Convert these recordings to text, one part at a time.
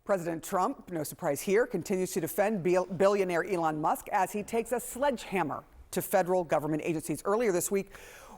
President Trump, no surprise here, continues to defend billionaire Elon Musk as he takes a sledgehammer to federal government agencies. Earlier this week,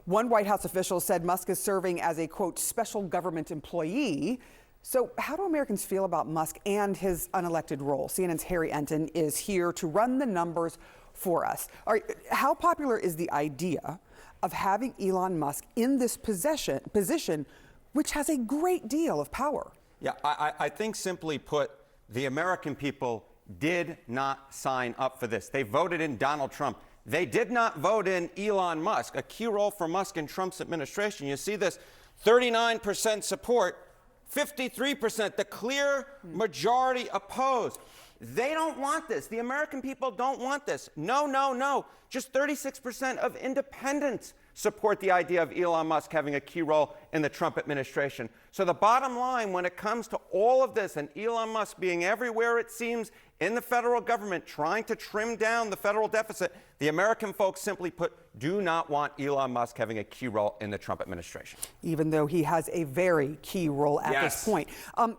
one White House official said Musk is serving as a, quote, special government employee. So how do Americans feel about Musk and his unelected role? CNN's Harry Enten is here to run the numbers for us. All right, how popular is the idea of having Elon Musk in this position, which has a great deal of power? Yeah, I think simply put, the American people did not sign up for this. They voted in Donald Trump. They did not vote in Elon Musk, a key role for Musk in Trump's administration. You see this 39% support, 53%, the clear majority opposed. They don't want this. The American people don't want this. No, no, no. Just 36% of independents support the idea of Elon Musk having a key role in the Trump administration. So the bottom line, when it comes to all of this and Elon Musk being everywhere, it seems, in the federal government, trying to trim down the federal deficit, the American folks, simply put, do not want Elon Musk having a key role in the Trump administration. Even though he has a very key role at this point.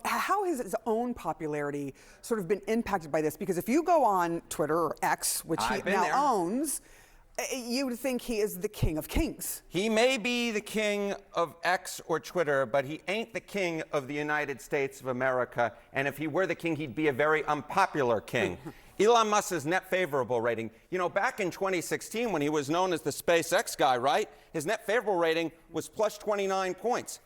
How has his own popularity sort of been impacted by this? Because if you go on Twitter or X, which he now owns, you would think he is the king of kings. He may be the king of X or Twitter, but he ain't the king of the United States of America. And if he were the king, he'd be a very unpopular king. Elon Musk's net favorable rating, you know, back in 2016 when he was known as the SpaceX guy, right? His net favorable rating was plus 29 points.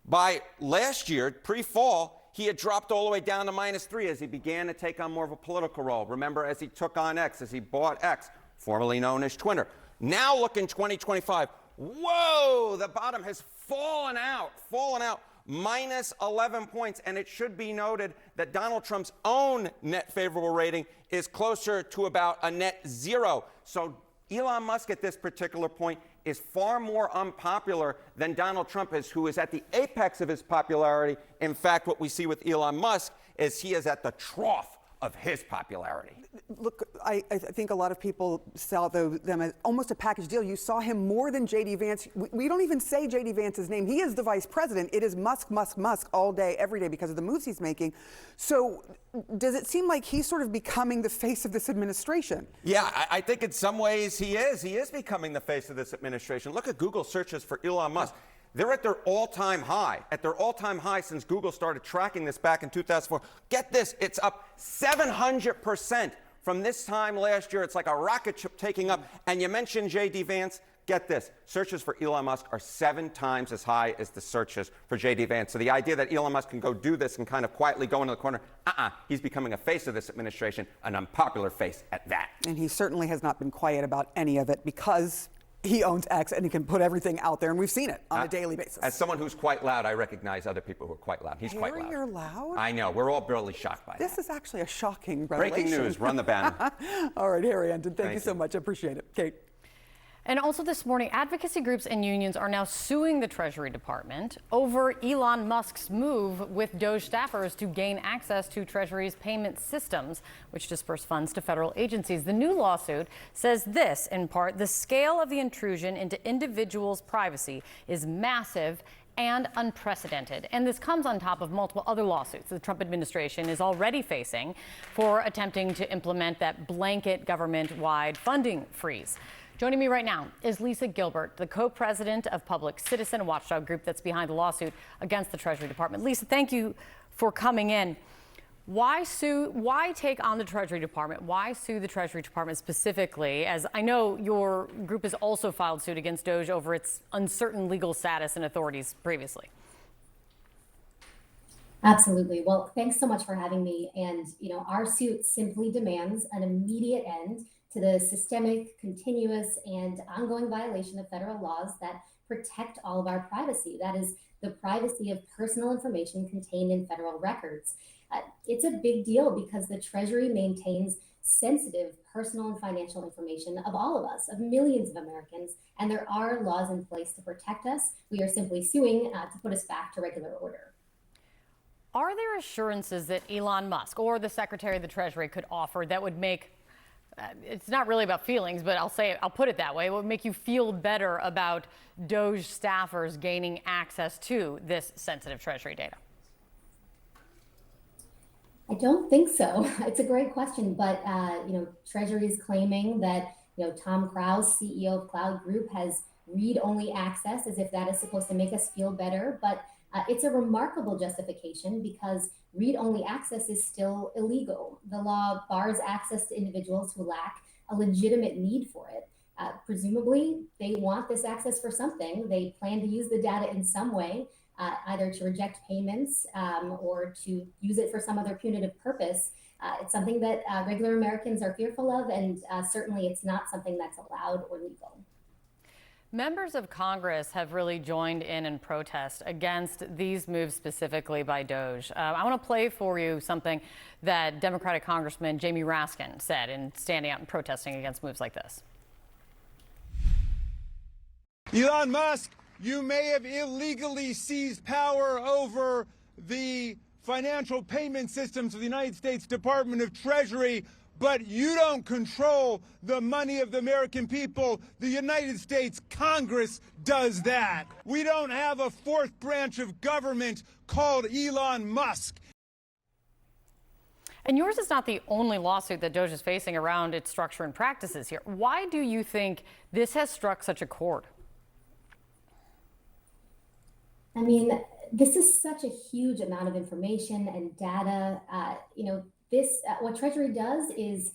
By last year, pre-fall, he had dropped all the way down to -3 as he began to take on more of a political role. Remember, as he took on X, as he bought X, formerly known as Twitter. Now look in 2025. Whoa, the bottom has fallen out, minus 11 points. And it should be noted that Donald Trump's own net favorable rating is closer to about a net 0. So Elon Musk at this particular point is far more unpopular than Donald Trump is, who is at the apex of his popularity. In fact, what we see with Elon Musk is he is at the trough of his popularity. Look, I think a lot of people saw them as almost a package deal. You saw him more than J.D. Vance. We don't even say J.D. Vance's name. He is the vice president. It is Musk, Musk, Musk all day, every day because of the moves he's making. So does it seem like he's sort of becoming the face of this administration? Yeah, I think in some ways he is. He is becoming the face of this administration. Look at Google searches for Elon Musk. They're at their all-time high since Google started tracking this back in 2004. Get this, it's up 700% from this time last year. It's like a rocket ship taking up. And you mentioned J.D. Vance. Get this, searches for Elon Musk are 7 times as high as the searches for J.D. Vance. So the idea that Elon Musk can go do this and kind of quietly go into the corner, he's becoming a face of this administration, an unpopular face at that. And he certainly has not been quiet about any of it because he owns X and he can put everything out there, and we've seen it on a daily basis. As someone who's quite loud, I recognize other people who are quite loud. He's Harry, quite loud. You're loud? I know. We're all really shocked by This that. is actually a shocking revelation. Breaking news. Run the banner. All right, Harry Enten, thank you so much. I appreciate it. Kate. And also this morning, advocacy groups and unions are now suing the Treasury Department over Elon Musk's move with DOJ staffers to gain access to Treasury's payment systems, which disperse funds to federal agencies. The new lawsuit says this, in part: the scale of the intrusion into individuals' privacy is massive and unprecedented. And this comes on top of multiple other lawsuits the Trump administration is already facing for attempting to implement that blanket government-wide funding freeze. Joining me right now is Lisa Gilbert, the co-president of Public Citizen, a watchdog group that's behind the lawsuit against the Treasury Department. Lisa, thank you for coming in. Why sue? Why take on the Treasury Department? Why sue the Treasury Department specifically? As I know your group has also filed suit against DOJ over its uncertain legal status and authorities previously. Absolutely. Well, thanks so much for having me. And, our suit simply demands an immediate end to the systemic, continuous, and ongoing violation of federal laws that protect all of our privacy. That is the privacy of personal information contained in federal records. It's a big deal because the Treasury maintains sensitive personal and financial information of all of us, of millions of Americans, and there are laws in place to protect us. We are simply suing to put us back to regular order. Are there assurances that Elon Musk or the Secretary of the Treasury could offer that would make it's not really about feelings, but I'll put it that way. It would make you feel better about DOJ staffers gaining access to this sensitive Treasury data? I don't think so. It's a great question, but Treasury is claiming that Tom Krause, CEO of Cloud Group, has read-only access, as if that is supposed to make us feel better. But it's a remarkable justification because read-only access is still illegal. The law bars access to individuals who lack a legitimate need for it. Presumably, they want this access for something. They plan to use the data in some way, either to reject payments or to use it for some other punitive purpose. It's something that regular Americans are fearful of, and certainly it's not something that's allowed or legal. Members of Congress have really joined in protest against these moves specifically by DOJ. I want to play for you something that Democratic Congressman Jamie Raskin said in standing out and protesting against moves like this. Elon Musk, you may have illegally seized power over the financial payment systems of the United States Department of Treasury, but you don't control the money of the American people. The United States Congress does that. We don't have a fourth branch of government called Elon Musk. And yours is not the only lawsuit that DOJ is facing around its structure and practices here. Why do you think this has struck such a chord? I mean, this is such a huge amount of information and data. What Treasury does is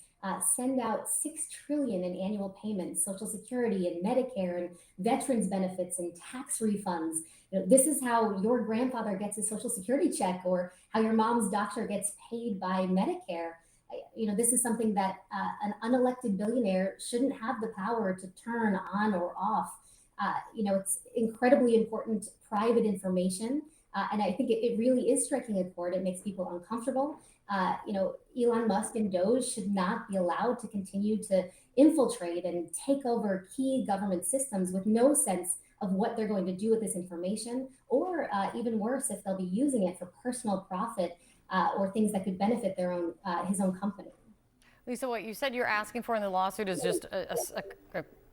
send out $6 trillion in annual payments, Social Security and Medicare and veterans benefits and tax refunds. This is how your grandfather gets his Social Security check, or how your mom's doctor gets paid by Medicare. This is something that an unelected billionaire shouldn't have the power to turn on or off. It's incredibly important private information. And I think it really is striking a chord. It makes people uncomfortable. Elon Musk and DOJ should not be allowed to continue to infiltrate and take over key government systems with no sense of what they're going to do with this information, or even worse, if they'll be using it for personal profit or things that could benefit his own company. Lisa, what you said you're asking for in the lawsuit is just a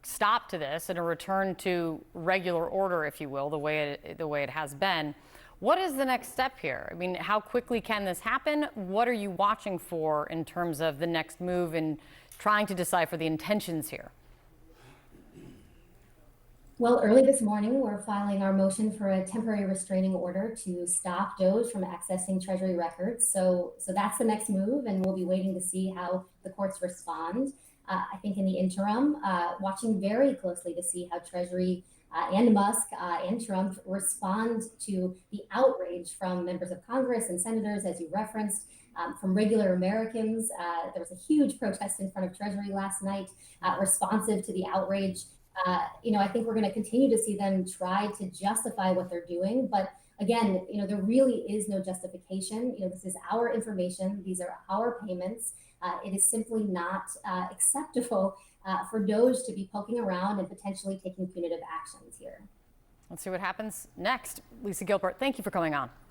stop to this and a return to regular order, if you will, the way it has been. What is the next step here? I mean, how quickly can this happen? What are you watching for in terms of the next move and trying to decipher the intentions here? Well, early this morning, we're filing our motion for a temporary restraining order to stop DOJ from accessing Treasury records. So that's the next move, and we'll be waiting to see how the courts respond. I think in the interim, watching very closely to see how Treasury and Musk and Trump respond to the outrage from members of Congress and senators, as you referenced, from regular Americans. There was a huge protest in front of Treasury last night, responsive to the outrage. I think we're going to continue to see them try to justify what they're doing. But again, there really is no justification. This is our information. These are our payments. It is simply not acceptable for DOJ to be poking around and potentially taking punitive actions here. Let's see what happens next. Lisa Gilbert, thank you for coming on.